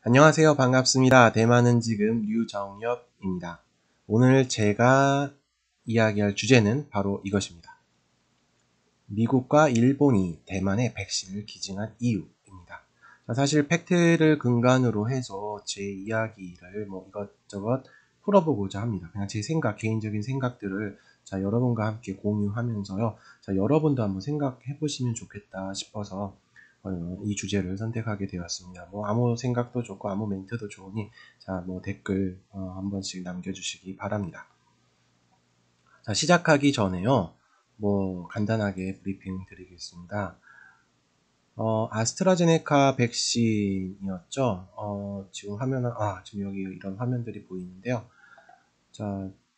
안녕하세요. 반갑습니다. 대만은 지금 류정엽입니다. 오늘 제가 이야기할 주제는 바로 이것입니다. 미국과 일본이 대만에 백신을 기증한 이유입니다. 사실 팩트를 근간으로 해서 제 이야기를 이것저것 풀어보고자 합니다. 그냥 제 생각, 개인적인 생각들을 여러분과 함께 공유하면서요. 여러분도 한번 생각해 보시면 좋겠다 싶어서 이 주제를 선택하게 되었습니다. 아무 생각도 좋고 아무 멘트도 좋으니 댓글 한 번씩 남겨주시기 바랍니다. 시작하기 전에요. 간단하게 브리핑 드리겠습니다. 아스트라제네카 백신이었죠. 지금 지금 여기 이런 화면들이 보이는데요.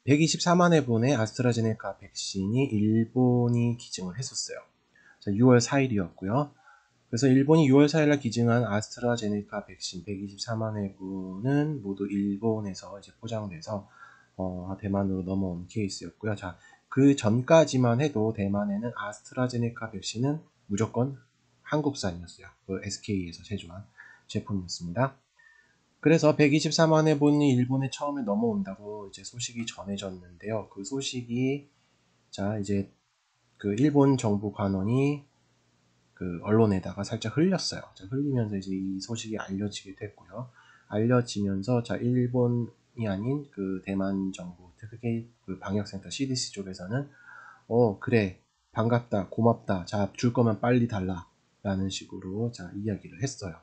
124만 회분의 아스트라제네카 백신이 일본이 기증을 했었어요. 6월 4일이었고요. 그래서 일본이 6월 4일날 기증한 아스트라제네카 백신 124만 회분은 모두 일본에서 이제 포장돼서 대만으로 넘어온 케이스였고요. 그 전까지만 해도 대만에는 아스트라제네카 백신은 무조건 한국산이었어요. 그 SK에서 제조한 제품이었습니다. 그래서 124만 회분이 일본에 처음에 넘어온다고 이제 소식이 전해졌는데요. 그 소식이 이제 그 일본 정부 관원이 그 언론에다가 살짝 흘렸어요. 흘리면서 이제 이 소식이 알려지게 됐고요. 알려지면서 일본이 아닌 그 대만 정부, 특히 그 방역센터 CDC 쪽에서는 그래, 반갑다, 고맙다, 줄 거면 빨리 달라 라는 식으로 이야기를 했어요.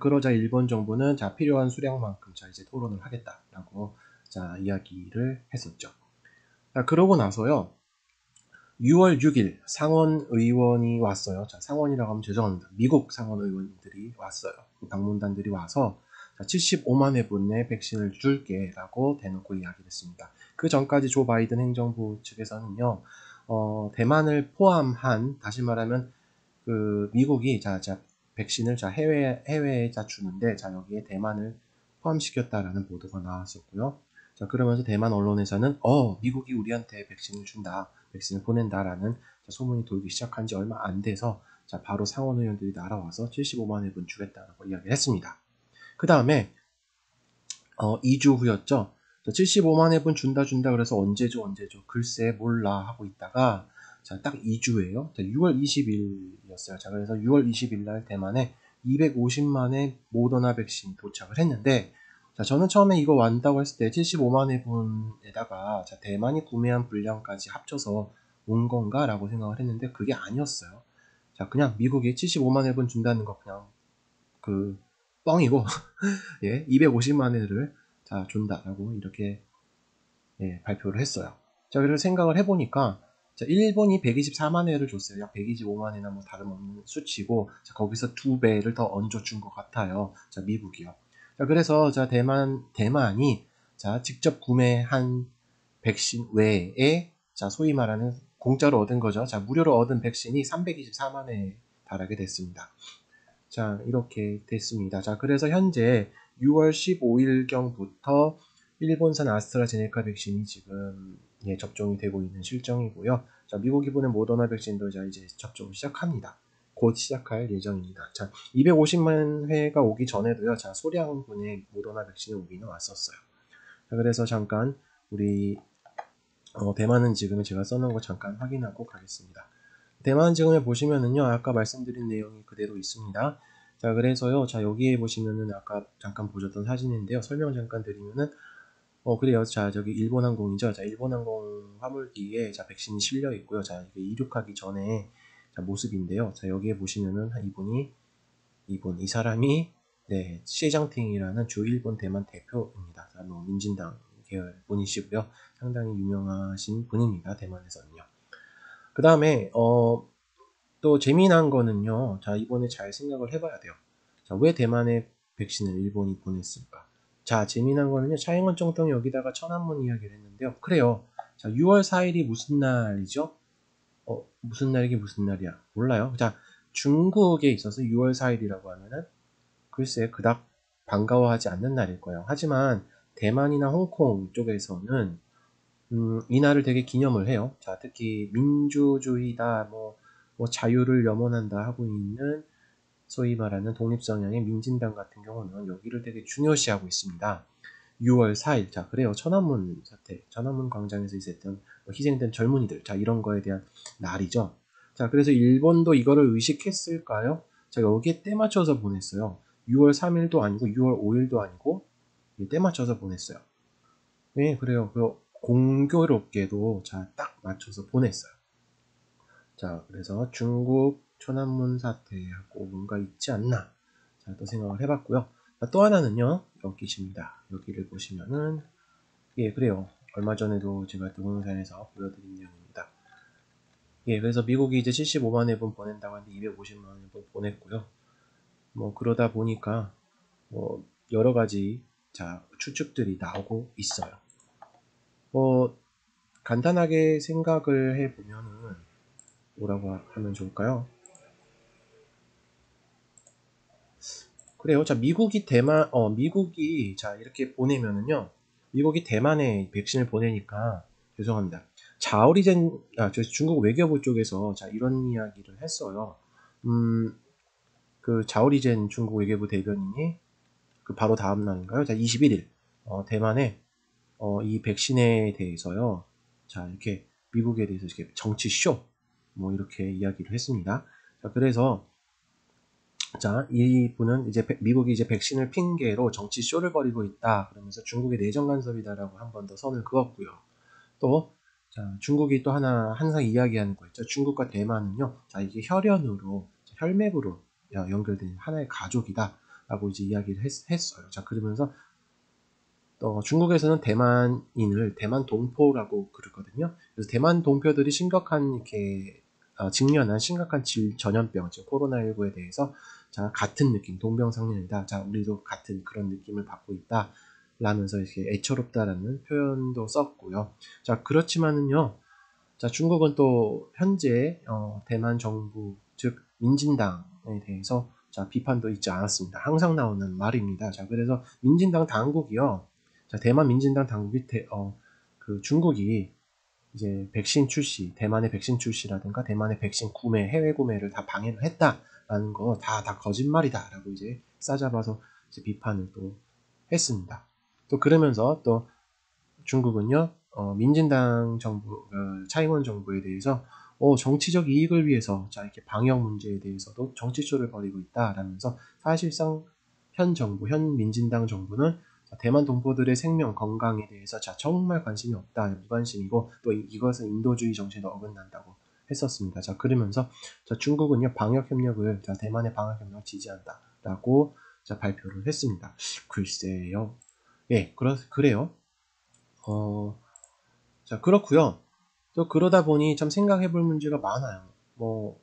그러자 일본 정부는 필요한 수량만큼 이제 토론을 하겠다라고 이야기를 했었죠. 그러고 나서요. 6월 6일 상원의원이 왔어요. 상원이라고 하면 죄송합니다. 미국 상원의원들이 왔어요. 그 방문단들이 와서 75만 회분의 백신을 줄게 라고 대놓고 이야기를 했습니다. 그 전까지 조 바이든 행정부 측에서는요. 대만을 포함한, 다시 말하면 그 미국이 백신을 해외에 주는데 여기에 대만을 포함시켰다라는 보도가 나왔었고요. 그러면서 대만 언론에서는 미국이 우리한테 백신을 준다, 백신을 보낸다라는 소문이 돌기 시작한 지 얼마 안 돼서 바로 상원 의원들이 날아와서 75만 회분 주겠다라고 이야기를 했습니다. 그 다음에 2주 후였죠. 75만 회분 준다 그래서 언제 줘 글쎄 몰라 하고 있다가 딱 2주예요. 6월 20일이었어요. 그래서 6월 20일 날 대만에 250만의 모더나 백신이 도착을 했는데 저는 처음에 이거 완다고 했을 때 75만 회분에다가 대만이 구매한 분량까지 합쳐서 온 건가 라고 생각을 했는데 그게 아니었어요. 그냥 미국이 75만 회분 준다는 거 그냥 그 뻥이고 예, 250만 회를 준다라고 이렇게 발표를 했어요. 그래서 생각을 해보니까 일본이 124만 회를 줬어요. 약 125만 회나 다름없는 수치고 거기서 2배를 더 얹어준 것 같아요. 미국이요. 그래서 대만이 직접 구매한 백신 외에 소위 말하는 공짜로 얻은 거죠. 무료로 얻은 백신이 324만 회에 달하게 됐습니다. 이렇게 됐습니다. 그래서 현재 6월 15일경부터 일본산 아스트라제네카 백신이 지금 접종이 되고 있는 실정이고요. 미국이 보낸 모더나 백신도 이제 접종을 시작합니다. 곧 시작할 예정입니다. 250만 회가 오기 전에도요. 소량분의 모더나 백신이 오기는 왔었어요. 그래서 잠깐 우리 대만은 지금 제가 써놓은 거 잠깐 확인하고 가겠습니다. 대만 지금에 보시면은요, 아까 말씀드린 내용이 그대로 있습니다. 그래서요, 여기에 보시면은 아까 잠깐 보셨던 사진인데요, 설명 잠깐 드리면은, 그래요. 저기 일본항공이죠. 일본항공 화물기에 백신이 실려 있고요. 이게 이륙하기 전에 모습인데요. 여기에 보시면은 이 사람이 네, 시장팅이라는 주 일본 대만 대표입니다. 민진당 계열 분이시고요. 상당히 유명하신 분입니다. 대만에서는요. 그 다음에 또 재미난 거는요. 이번에 잘 생각을 해봐야 돼요. 왜 대만에 백신을 일본이 보냈을까? 재미난 거는요. 차이원 쫑똥이 여기다가 천안문 이야기를 했는데요. 그래요. 6월 4일이 무슨 날이죠? 무슨 날이게 무슨 날이야? 몰라요. 중국에 있어서 6월 4일이라고 하면은 글쎄 그닥 반가워하지 않는 날일 거예요. 하지만 대만이나 홍콩 쪽에서는 이날을 되게 기념을 해요. 특히 민주주의다, 자유를 염원한다 하고 있는 소위 말하는 독립성향의 민진당 같은 경우는 여기를 되게 중요시하고 있습니다. 6월 4일, 자, 그래요. 천안문 사태, 천안문 광장에서 있었던 희생된 젊은이들, 자, 이런 거에 대한 날이죠. 자, 그래서 일본도 이거를 의식했을까요? 자, 여기에 때 맞춰서 보냈어요. 6월 3일도 아니고 6월 5일도 아니고 때 맞춰서 보냈어요. 네, 그래요. 그 공교롭게도 자, 딱 맞춰서 보냈어요. 자, 그래서 중국 천안문 사태하고 뭔가 있지 않나, 자, 또 생각을 해봤고요. 자, 또 하나는요, 여기십니다. 여기를 보시면은, 예, 그래요. 얼마 전에도 제가 동영상에서 보여드린 내용입니다. 예, 그래서 미국이 이제 75만 회분 보낸다고 하는데 250만 회분 보냈고요. 뭐, 그러다 보니까, 뭐, 여러 가지, 자, 추측들이 나오고 있어요. 뭐, 간단하게 생각을 해보면은, 뭐라고 하면 좋을까요? 그래요. 자, 미국이, 자, 이렇게 보내면은요, 미국이 대만에 백신을 보내니까, 죄송합니다. 저 중국 외교부 쪽에서, 자, 이런 이야기를 했어요. 그 자오리젠 중국 외교부 대변인이, 그 바로 다음 날인가요? 자, 21일, 대만에, 이 백신에 대해서요, 자, 이렇게, 미국에 대해서 이렇게 정치쇼, 뭐, 이렇게 이야기를 했습니다. 자, 그래서, 자, 이분은 이제 미국이 이제 백신을 핑계로 정치 쇼를 벌이고 있다. 그러면서 중국의 내정 간섭이다라고 한 번 더 선을 그었고요. 또, 자, 중국이 또 항상 이야기하는 거 있죠. 중국과 대만은요, 자, 이게 혈맥으로 연결된 하나의 가족이다. 라고 이제 이야기를 했어요. 자, 그러면서, 중국에서는 대만인을 대만 동포라고 그러거든요. 그래서 대만 동표들이 직면한 심각한 전염병, 즉 코로나19에 대해서 자, 같은 느낌, 동병상련이다. 자, 우리도 같은 그런 느낌을 받고 있다. 라면서 이렇게 애처롭다라는 표현도 썼고요. 자, 그렇지만은요. 자, 중국은 또 현재 대만 정부, 즉 민진당에 대해서 자, 비판도 있지 않았습니다. 항상 나오는 말입니다. 자, 그래서 민진당 당국이요. 자, 대만 민진당 당국이 그 중국이 이제 백신 출시, 대만의 백신 출시라든가 대만의 백신 구매, 해외 구매를 다 방해를 했다라는 거 다 거짓말이다라고 이제 싸잡아서 이제 비판을 또 했습니다. 또 그러면서 또 중국은요, 민진당 정부, 차이원 정부에 대해서 정치적 이익을 위해서 자 이렇게 방역 문제에 대해서도 정치쇼를 벌이고 있다라면서 사실상 현 민진당 정부는 대만 동포들의 생명 건강에 대해서 자 정말 관심이 없다, 무관심이고 또 이것은 인도주의 정신에 어긋난다고 했었습니다. 자 그러면서 자 중국은요 방역 협력을 대만의 방역 협력을 지지한다라고 자 발표를 했습니다. 글쎄요, 예, 그래요. 자, 그렇고요. 또 그러다 보니 참 생각해 볼 문제가 많아요. 뭐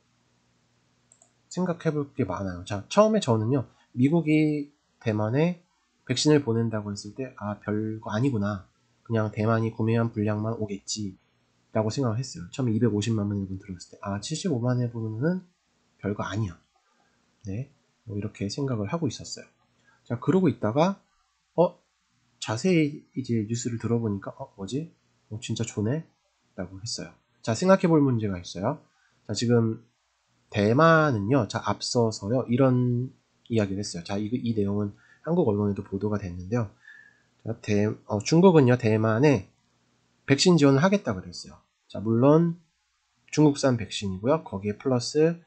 생각해 볼 게 많아요. 자, 처음에 저는요. 미국이 대만에 백신을 보낸다고 했을 때 별거 아니구나. 그냥 대만이 구매한 분량만 오겠지. 라고 생각을 했어요. 처음에 250만 회분 들었을 때 75만 회분은 별거 아니야. 네. 뭐 이렇게 생각을 하고 있었어요. 자, 그러고 있다가 자세히 이제 뉴스를 들어보니까 뭐지? 진짜 좋네? 라고 했어요. 자, 생각해 볼 문제가 있어요. 자, 지금 대만은요, 자, 앞서서요, 이런 이야기를 했어요. 자, 이 내용은 한국 언론에도 보도가 됐는데요. 자, 중국은요, 대만에 백신 지원을 하겠다고 그랬어요. 자, 물론 중국산 백신이고요. 거기에 플러스,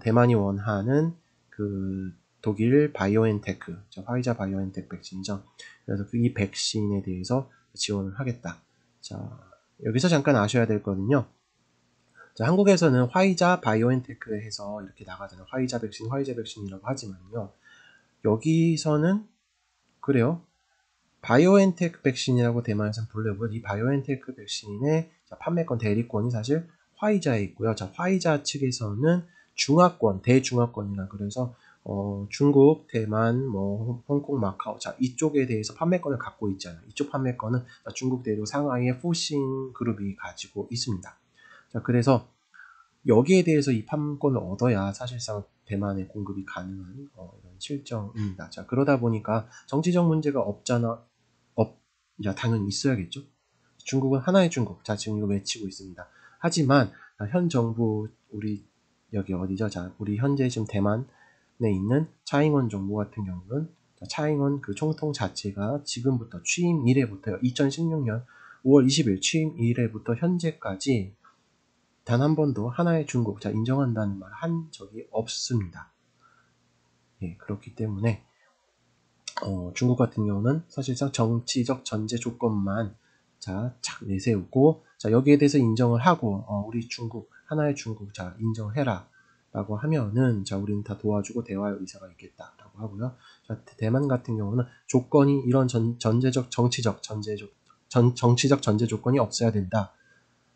대만이 원하는 그 독일 바이오엔테크, 화이자 바이오엔텍 백신이죠. 그래서 이 백신에 대해서 지원을 하겠다. 자, 여기서 잠깐 아셔야 될 거는요. 자, 한국에서는 화이자 바이오엔테크 해서 이렇게 나가잖아요. 화이자 백신이라고 하지만요. 여기서는 그래요. 바이오엔테크 백신이라고 대만에서는 불려고요. 이 바이오엔테크 백신의 판매권 대리권이 사실 화이자에 있고요. 자, 화이자 측에서는 대중화권이라 그래서 중국, 대만, 홍콩, 마카오, 자 이쪽에 대해서 판매권을 갖고 있잖아요. 이쪽 판매권은 중국 대륙 상하이의 푸싱 그룹이 가지고 있습니다. 자, 그래서 여기에 대해서 이 판권을 얻어야 사실상 대만에 공급이 가능한 이런 실정입니다. 자, 그러다 보니까 정치적 문제가 당연히 있어야겠죠. 중국은 하나의 중국. 자, 지금 이거 외치고 있습니다. 하지만 현 정부 우리 여기 어디죠? 자, 우리 현재 지금 대만 있는 차잉원 정부 같은 경우는 차잉원 그 총통 자체가 지금부터 취임 이래부터요. 2016년 5월 20일 취임 이래부터 현재까지 단 한 번도 하나의 중국 인정한다는 말 한 적이 없습니다. 예, 그렇기 때문에 중국 같은 경우는 사실상 정치적 전제 조건만 착 내세우고 여기에 대해서 인정을 하고 우리 중국 하나의 중국 인정해라 라고 하면은 우리는 다 도와주고 대화의 의사가 있겠다 라고 하고요. 대만 같은 경우는 조건이 이런 정치적 전제 조건이 없어야 된다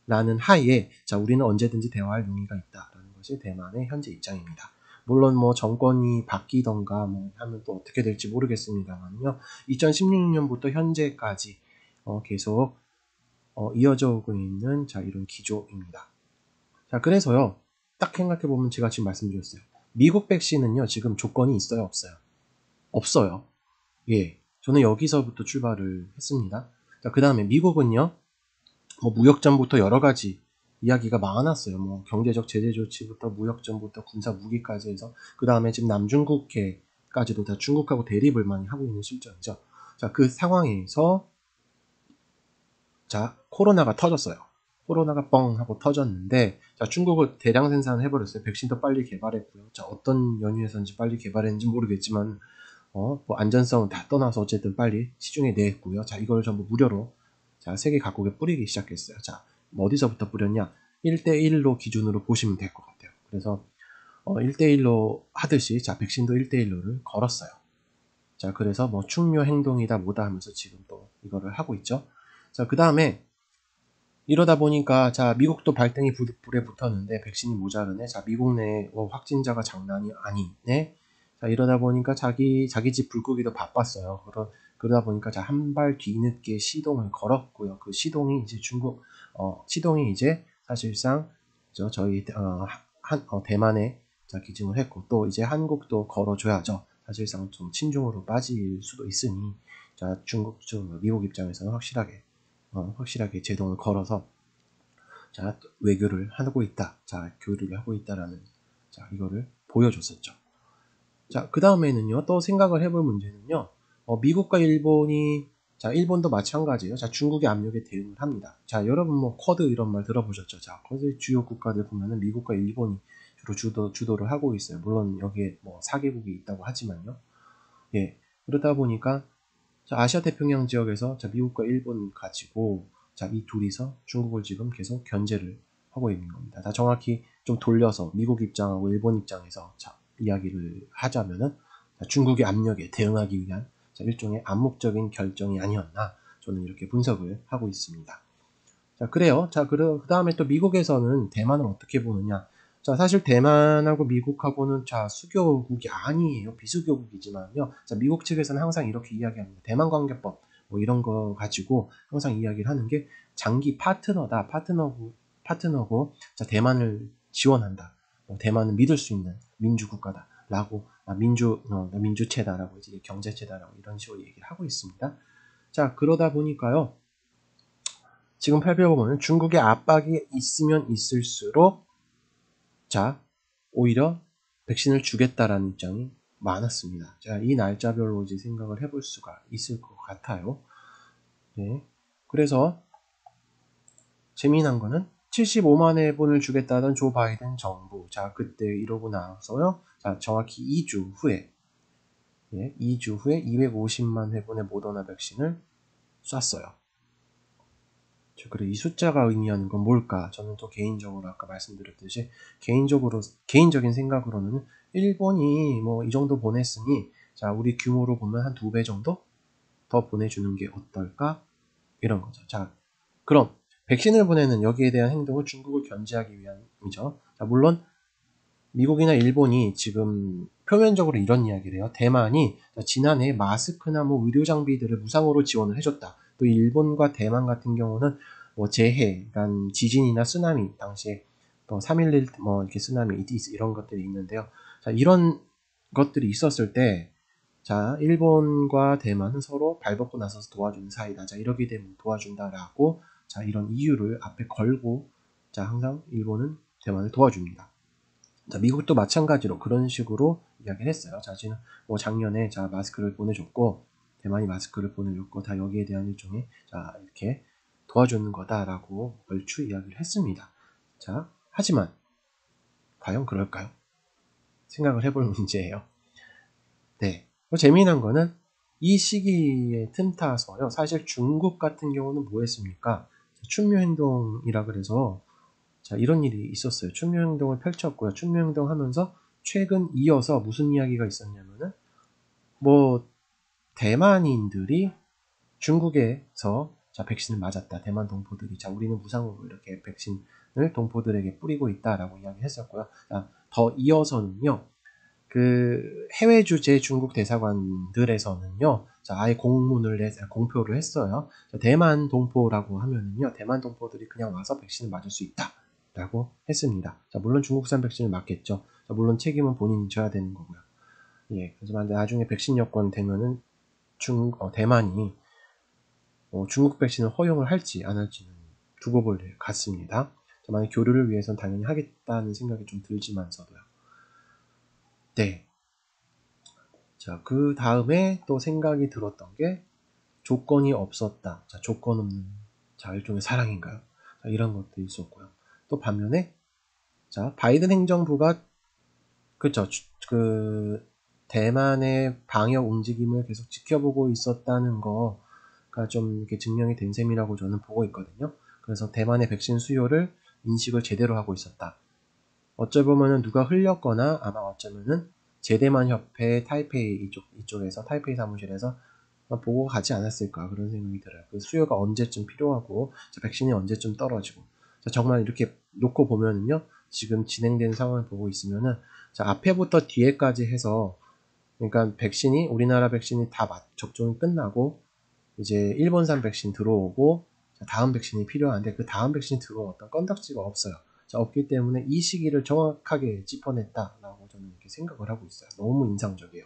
라는 하에 우리는 언제든지 대화할 용의가 있다 라는 것이 대만의 현재 입장입니다. 물론 정권이 바뀌던가 하면 또 어떻게 될지 모르겠습니다만요. 2016년부터 현재까지 계속 이어져 오고 있는 이런 기조입니다. 그래서요. 딱 생각해보면 제가 지금 말씀드렸어요. 미국 백신은요. 지금 조건이 있어요? 없어요? 없어요. 예. 저는 여기서부터 출발을 했습니다. 그 다음에 미국은요. 무역전부터 여러 가지 이야기가 많았어요. 경제적 제재 조치부터 무역전부터 군사 무기까지 해서 그 다음에 지금 남중국해까지도 다 중국하고 대립을 많이 하고 있는 실정이죠. 그 상황에서 코로나가 터졌어요. 코로나가 뻥 하고 터졌는데 중국을 대량 생산을 해버렸어요. 백신도 빨리 개발했고요. 어떤 연유에서인지 빨리 개발했는지 모르겠지만 안전성은 다 떠나서 어쨌든 빨리 시중에 내했고요. 이걸 전부 무료로 세계 각국에 뿌리기 시작했어요. 어디서부터 뿌렸냐? 1대1로 기준으로 보시면 될 것 같아요. 그래서 1대1로 하듯이 백신도 1대1로를 걸었어요. 그래서 충묘 행동이다 뭐다 하면서 지금 또 이거를 하고 있죠. 그 다음에 이러다 보니까 미국도 발등이 불에 붙었는데 백신이 모자르네. 미국 내 확진자가 장난이 아니네. 이러다 보니까 자기 집 불 끄기도 바빴어요. 그러다 보니까 한 발 뒤늦게 시동을 걸었고요. 그 시동이 이제 시동이 이제 사실상 저희 대만에 기증을 했고 또 이제 한국도 걸어줘야죠. 사실상 좀 친중으로 빠질 수도 있으니 미국 입장에서는 확실하게 제동을 걸어서 외교를 하고 있다. 교류를 하고 있다라는 이거를 보여줬었죠. 그 다음에는요, 또 생각을 해볼 문제는요, 미국과 일본이, 일본도 마찬가지예요. 중국의 압력에 대응을 합니다. 여러분 쿼드 이런 말 들어보셨죠? 쿼드 주요 국가들 보면은 미국과 일본이 주로 주도를 하고 있어요. 물론 여기에 4개국이 있다고 하지만요. 예. 그러다 보니까, 아시아 태평양 지역에서 미국과 일본 가지고, 이 둘이서 중국을 지금 계속 견제를 하고 있는 겁니다. 정확히 좀 돌려서 미국 입장하고 일본 입장에서 이야기를 하자면은 중국의 압력에 대응하기 위한 일종의 암묵적인 결정이 아니었나 저는 이렇게 분석을 하고 있습니다. 그래요. 그 다음에 또 미국에서는 대만을 어떻게 보느냐. 사실 대만하고 미국하고는 수교국이 아니에요. 비수교국이지만요. 미국 측에서는 항상 이렇게 이야기합니다. 대만관계법 이런 거 가지고 항상 이야기를 하는 게 장기 파트너다. 파트너고 대만을 지원한다. 대만은 믿을 수 있는 민주국가다. 라고 민주체다라고 이제 경제체다라고 이런 식으로 얘기를 하고 있습니다. 그러다 보니까요. 지금 살펴보면 중국의 압박이 있으면 있을수록 오히려 백신을 주겠다라는 입장이 많았습니다. 이 날짜별로 이제 생각을 해볼 수가 있을 것 같아요. 네. 그래서 재미난 거는 75만 회분을 주겠다던 조 바이든 정부. 그때 이러고 나서요. 정확히 2주 후에 250만 회분의 모더나 백신을 쐈어요. 그리고 이 숫자가 의미하는 건 뭘까? 저는 또 개인적으로 아까 말씀드렸듯이 개인적인 생각으로는 일본이 이 정도 보냈으니 우리 규모로 보면 한 2배 정도 더 보내주는 게 어떨까? 이런 거죠. 그럼 백신을 보내는 여기에 대한 행동을 중국을 견제하기 위함이죠. 물론 미국이나 일본이 지금 표면적으로 이런 이야기를 해요. 대만이 지난해 마스크나 의료 장비들을 무상으로 지원을 해줬다. 또 일본과 대만 같은 경우는 재해, 그러니까 지진이나 쓰나미, 당시에 또 3.11 이렇게 쓰나미 이런 것들이 있는데요. 이런 것들이 있었을 때, 일본과 대만은 서로 발벗고 나서서 도와주는 사이다. 이렇게 되면 도와준다라고, 이런 이유를 앞에 걸고, 항상 일본은 대만을 도와줍니다. 자, 미국도 마찬가지로 그런 식으로 이야기를 했어요. 자, 지금 뭐 작년에 자, 마스크를 보내줬고, 대만이 마스크를 보내줬고, 다 여기에 대한 일종의, 자, 이렇게 도와주는 거다라고 얼추 이야기를 했습니다. 자, 하지만, 과연 그럴까요? 생각을 해볼 문제예요. 네. 재미난 거는 이 시기에 틈타서요. 사실 중국 같은 경우는 뭐 했습니까? 춘묘행동이라 그래서 자, 이런 일이 있었어요. 춘묘행동을 펼쳤고요. 춘묘행동 하면서 최근 이어서 무슨 이야기가 있었냐면은 뭐 대만인들이 중국에서 자, 백신을 맞았다. 대만 동포들이 자, 우리는 무상으로 이렇게 백신을 동포들에게 뿌리고 있다라고 이야기했었고요. 자, 더 이어서는요. 그 해외 주재 중국 대사관들에서는요, 자, 아예 공표를 했어요. 자, 대만 동포라고 하면은요, 대만 동포들이 그냥 와서 백신을 맞을 수 있다라고 했습니다. 자, 물론 중국산 백신을 맞겠죠. 자, 물론 책임은 본인이 져야 되는 거고요. 예, 그래서 나중에 백신 여건 되면은 대만이 중국 백신을 허용을 할지 안 할지는 두고 볼 일 같습니다. 자, 만약 교류를 위해서는 당연히 하겠다는 생각이 좀 들지만서도요. 네. 자, 그 다음에 또 생각이 들었던 게 조건이 없었다. 자, 조건 없는, 자, 일종의 사랑인가요? 자, 이런 것도 있었고요. 또 반면에, 자, 바이든 행정부가, 그쵸, 대만의 방역 움직임을 계속 지켜보고 있었다는 거가 좀 이렇게 증명이 된 셈이라고 저는 보고 있거든요. 그래서 대만의 백신 수요를 인식을 제대로 하고 있었다. 어찌 보면은 누가 흘렸거나 아마 어쩌면은 제대만 협회 타이페이 이쪽에서 타이페이 사무실에서 보고 가지 않았을까 그런 생각이 들어요. 그 수요가 언제쯤 필요하고 백신이 언제쯤 떨어지고 정말 이렇게 놓고 보면은요 지금 진행된 상황을 보고 있으면은 자, 앞에부터 뒤에까지 해서 그러니까 백신이 우리나라 백신이 다 접종이 끝나고 이제 일본산 백신 들어오고 다음 백신이 필요한데 그 다음 백신이 들어온 어떤 건덕지가 없어요. 자, 없기 때문에 이 시기를 정확하게 짚어냈다라고 저는 이렇게 생각을 하고 있어요. 너무 인상적이에요.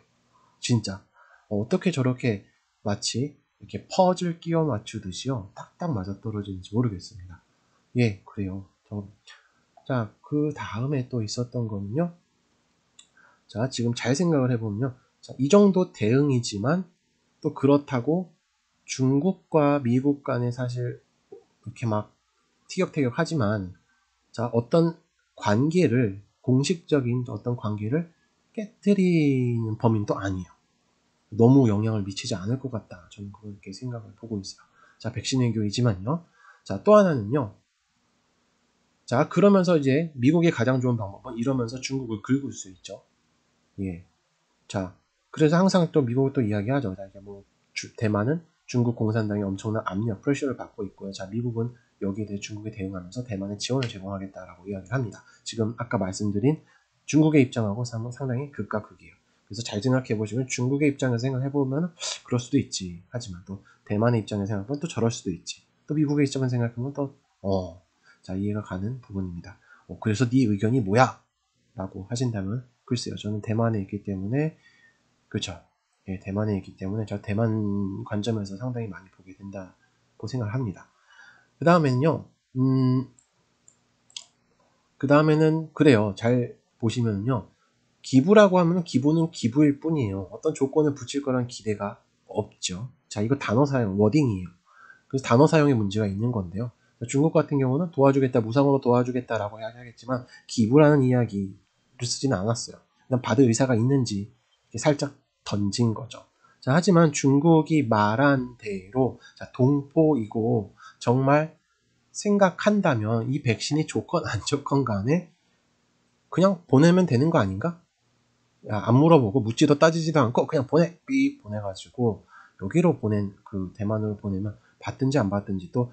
진짜. 어떻게 저렇게 마치 이렇게 퍼즐 끼워 맞추듯이요. 딱딱 맞아떨어지는지 모르겠습니다. 예, 그래요. 자, 그 다음에 또 있었던 거는요. 자, 지금 잘 생각을 해보면요. 자, 이 정도 대응이지만 또 그렇다고 중국과 미국 간에 사실 이렇게 막 티격태격 하지만 자, 어떤 관계를 공식적인 어떤 관계를 깨뜨리는 범위는 또 아니에요. 너무 영향을 미치지 않을 것 같다. 저는 그렇게 생각을 보고 있어요. 자, 백신 외교이지만요. 자, 또 하나는요. 자, 그러면서 이제 미국의 가장 좋은 방법은 이러면서 중국을 긁을 수 있죠. 예. 자, 그래서 항상 또 미국을 또 이야기하죠. 자, 이게 뭐 대만은 중국 공산당이 엄청난 압력, 프레셔를 받고 있고요. 자, 미국은 여기에 대해 중국에 대응하면서 대만에 지원을 제공하겠다라고 이야기를 합니다. 지금 아까 말씀드린 중국의 입장하고 상당히 극과 극이에요. 그래서 잘 생각해 보시면 중국의 입장에서 생각해 보면 그럴 수도 있지. 하지만 또 대만의 입장에서 생각하면 또 저럴 수도 있지. 또 미국의 입장에서 생각하면 또 자, 이해가 가는 부분입니다. 그래서 네 의견이 뭐야? 라고 하신다면 글쎄요. 저는 대만에 있기 때문에 그렇죠. 예, 대만에 있기 때문에 저 대만 관점에서 상당히 많이 보게 된다고 생각을 합니다. 그 다음에는요, 그 다음에는 그래요. 잘 보시면요. 기부라고 하면 기부는 기부일 뿐이에요. 어떤 조건을 붙일 거란 기대가 없죠. 자, 이거 단어 사용, 워딩이에요. 그래서 단어 사용에 문제가 있는 건데요. 중국 같은 경우는 도와주겠다, 무상으로 도와주겠다라고 이야기하겠지만 기부라는 이야기를 쓰지는 않았어요. 그냥 받을 의사가 있는지 살짝 던진 거죠. 자, 하지만 중국이 말한 대로 자, 동포이고 정말 생각한다면 이 백신이 좋건 안 좋건 간에 그냥 보내면 되는 거 아닌가? 야, 안 물어보고 묻지도 따지지도 않고 그냥 삑 보내가지고 여기로 그 대만으로 보내면 받든지 안 받든지 또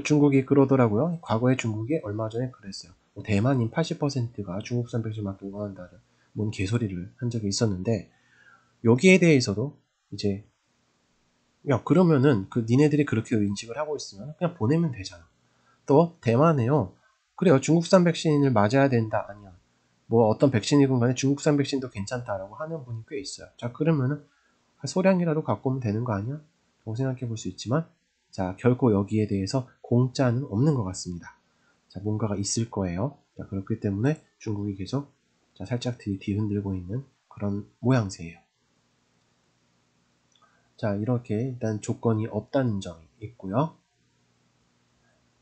중국이 그러더라고요. 과거에 중국이 얼마 전에 그랬어요. 뭐 대만인 80%가 중국산 백신 맞고 원한다는 뭔 개소리를 한 적이 있었는데 여기에 대해서도 이제 야 그러면은 그 니네들이 그렇게 인식을 하고 있으면 그냥 보내면 되잖아. 또 대만에요. 그래요. 중국산 백신을 맞아야 된다. 아니야. 뭐 어떤 백신이건 간에 중국산 백신도 괜찮다라고 하는 분이 꽤 있어요. 자 그러면은 소량이라도 갖고 오면 되는 거 아니야? 라고 생각해 볼 수 있지만 자 결코 여기에 대해서 공짜는 없는 것 같습니다. 자 뭔가가 있을 거예요. 자 그렇기 때문에 중국이 계속 자, 살짝 뒤흔들고 있는 그런 모양새예요. 자, 이렇게 일단 조건이 없다는 점이 있고요.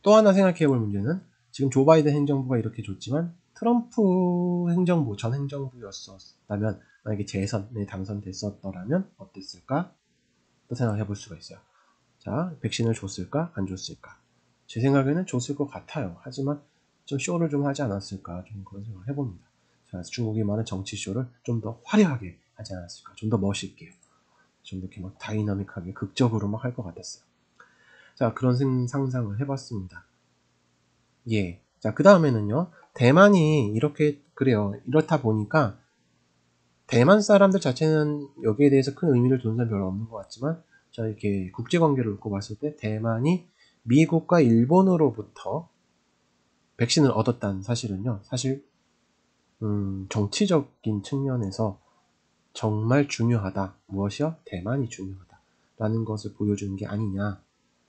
또 하나 생각해 볼 문제는 지금 조 바이든 행정부가 이렇게 줬지만 트럼프 행정부, 전 행정부였었다면 만약에 재선에 당선됐었더라면 어땠을까? 또 생각해 볼 수가 있어요. 자, 백신을 줬을까? 안 줬을까? 제 생각에는 줬을 것 같아요. 하지만 좀 쇼를 좀 하지 않았을까? 좀 그런 생각을 해봅니다. 자, 중국이 많은 정치 쇼를 좀 더 화려하게 하지 않았을까? 좀 더 멋있게요. 좀 이렇게 막 다이나믹하게 극적으로 막 할 것 같았어요. 자, 그런 상상을 해봤습니다. 예. 자, 그 다음에는요. 대만이 이렇게, 그래요. 이렇다 보니까, 대만 사람들 자체는 여기에 대해서 큰 의미를 두는 사람 별로 없는 것 같지만, 자, 이렇게 국제관계를 놓고 봤을 때, 대만이 미국과 일본으로부터 백신을 얻었다는 사실은요. 사실, 정치적인 측면에서 정말 중요하다. 무엇이요? 대만이 중요하다. 라는 것을 보여주는 게 아니냐.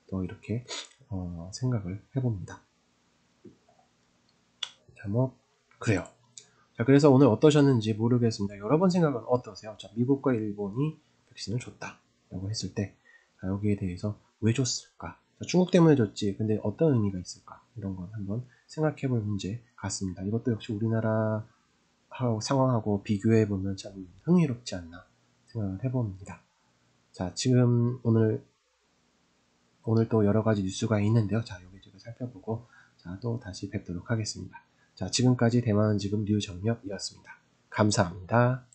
또 이렇게, 생각을 해봅니다. 자, 뭐, 그래요. 자, 그래서 오늘 어떠셨는지 모르겠습니다. 여러분 생각은 어떠세요? 자, 미국과 일본이 백신을 줬다. 라고 했을 때, 자, 여기에 대해서 왜 줬을까? 자, 중국 때문에 줬지. 근데 어떤 의미가 있을까? 이런 건 한번 생각해 볼 문제 같습니다. 이것도 역시 우리나라 상황하고 비교해 보면 참 흥미롭지 않나 생각을 해봅니다. 자, 지금 오늘 또 여러 가지 뉴스가 있는데요. 자, 여기저기 살펴보고, 자, 또 다시 뵙도록 하겠습니다. 자, 지금까지 대만은 지금 류정혁이었습니다. 감사합니다.